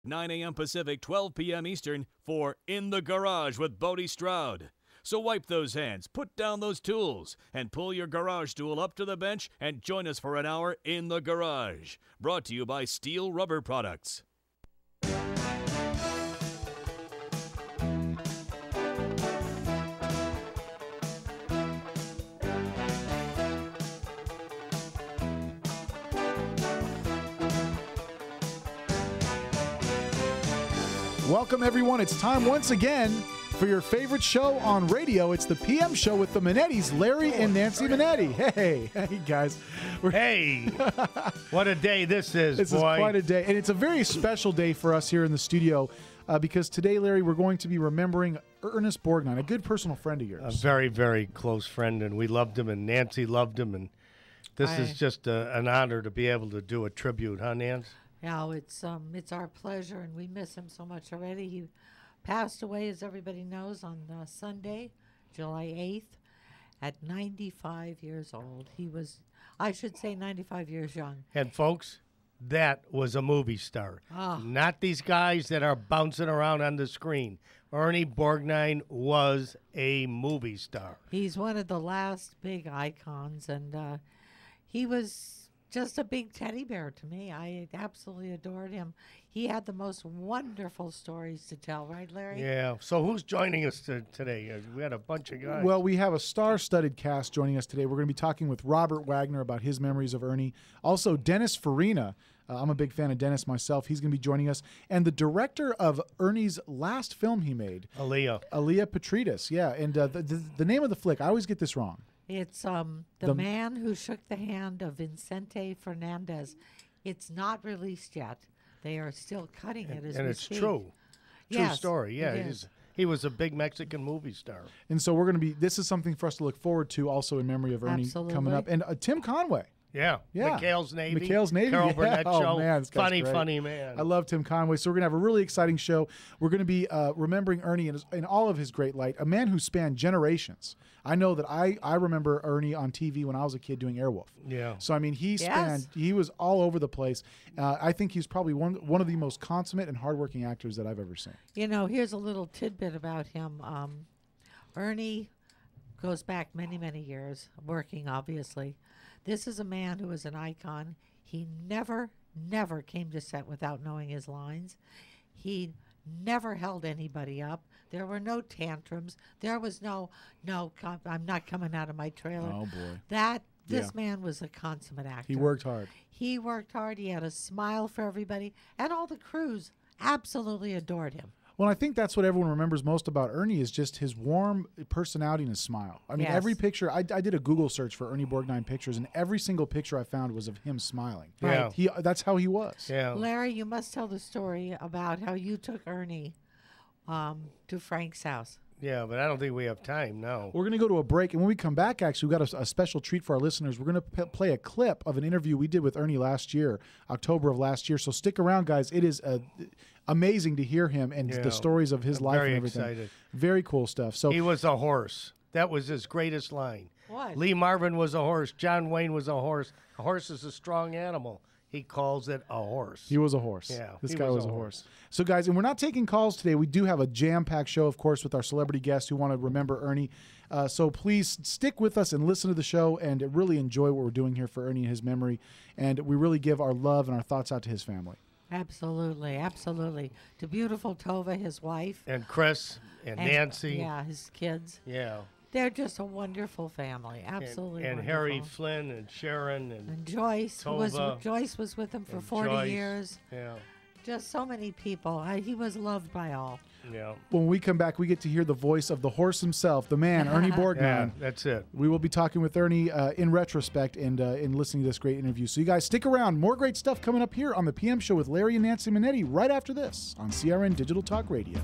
9 a.m. Pacific, 12 p.m. Eastern for In the Garage with Bodie Stroud. So wipe those hands, put down those tools, and pull your garage stool up to the bench and join us for an hour in the garage. Brought to you by Steel Rubber Products. Welcome, everyone. It's time once again for your favorite show on radio. It's the PM Show with the Manettis, Larry and Nancy Manetti. Hey guys. Hey, what a day this is, This boy. is quite a day. And it's a very special day for us here in the studio because today, Larry, we're going to be remembering Ernest Borgnine, a good personal friend of yours. A very, very close friend, and we loved him, and Nancy loved him, and this is just an honor to be able to do a tribute, huh, Nancy? Yeah, it's our pleasure, and we miss him so much already. He passed away, as everybody knows, on Sunday, July 8th, at 95 years old. He was, I should say, 95 years young. And, folks, that was a movie star. Not these guys that are bouncing around on the screen. Ernie Borgnine was a movie star. He's one of the last big icons, and he was just a big teddy bear to me. I absolutely adored him. He had the most wonderful stories to tell, right, Larry? Yeah. So who's joining us today? We had a bunch of guys. Well, we have a star-studded cast joining us today. We're going to be talking with Robert Wagner about his memories of Ernie. Also, Dennis Farina. I'm a big fan of Dennis myself. He's going to be joining us. And the director of Ernie's last film he made. Aaliyah Petridis, yeah. And the name of the flick, I always get this wrong. It's the Man Who Shook the Hand of Vicente Fernandez. It's not released yet. They are still cutting it as we it's speak. true. Yes, True story. Yeah, it is. he was a big Mexican movie star. And so we're going to be, this is something for us to look forward to also in memory of Ernie Absolutely. coming up. And Tim Conway. Yeah. Yeah. McHale's Navy. Yeah. Carol Burnett Oh, Show. man, this guy's great. Funny man. I love Tim Conway. So we're going to have a really exciting show. We're going to be remembering Ernie in all of his great light, a man who spanned generations. I know that I remember Ernie on TV when I was a kid doing Airwolf. Yeah. So, I mean, he was all over the place. I think he's probably one of the most consummate and hardworking actors that I've ever seen. You know, here's a little tidbit about him. Ernie goes back many, many years, working, obviously. This is a man who is an icon. He never came to set without knowing his lines. He never held anybody up. There were no tantrums. There was no, I'm not coming out of my trailer. Oh, boy. This man was a consummate actor. He worked hard. He worked hard. He had a smile for everybody. And all the crews absolutely adored him. Well, I think that's what everyone remembers most about Ernie is just his warm personality and his smile. I mean, Yes. every picture, I did a Google search for Ernie Borgnine pictures, and every single picture I found was of him smiling. Yeah. That's how he was. Yeah. Larry, you must tell the story about how you took Ernie to Frank's house. Yeah, but I don't think we have time now. We're going to go to a break, and when we come back, actually, we've got a special treat for our listeners. We're going to play a clip of an interview we did with Ernie last year, October of last year. So stick around, guys. It is amazing to hear him and the stories of his life very and everything. excited. Very cool stuff. So He was a horse. That was his greatest line. What? Lee Marvin was a horse. John Wayne was a horse. A horse is a strong animal. He calls it a horse. He was a horse. Yeah, This he guy was was a a horse. So, guys, and we're not taking calls today. We do have a jam-packed show, of course, with our celebrity guests who want to remember Ernie. So please stick with us and listen to the show and really enjoy what we're doing here for Ernie and his memory. And we really give our love and our thoughts out to his family. Absolutely, absolutely. To beautiful Tova, his wife. And Chris and Nancy. Yeah, his kids. Yeah. They're just a wonderful family. Absolutely And wonderful. Harry Flynn and Sharon and Joyce. Tova. Joyce was with him for and 40 Joyce. years. Yeah. Just so many people. He was loved by all. Yeah. When we come back, we get to hear the voice of the horse himself, the man, Ernie Borgnine. Yeah, that's it. We will be talking with Ernie in retrospect and in listening to this great interview. So you guys stick around. More great stuff coming up here on the PM Show with Larry and Nancy Manetti right after this on CRN Digital Talk Radio.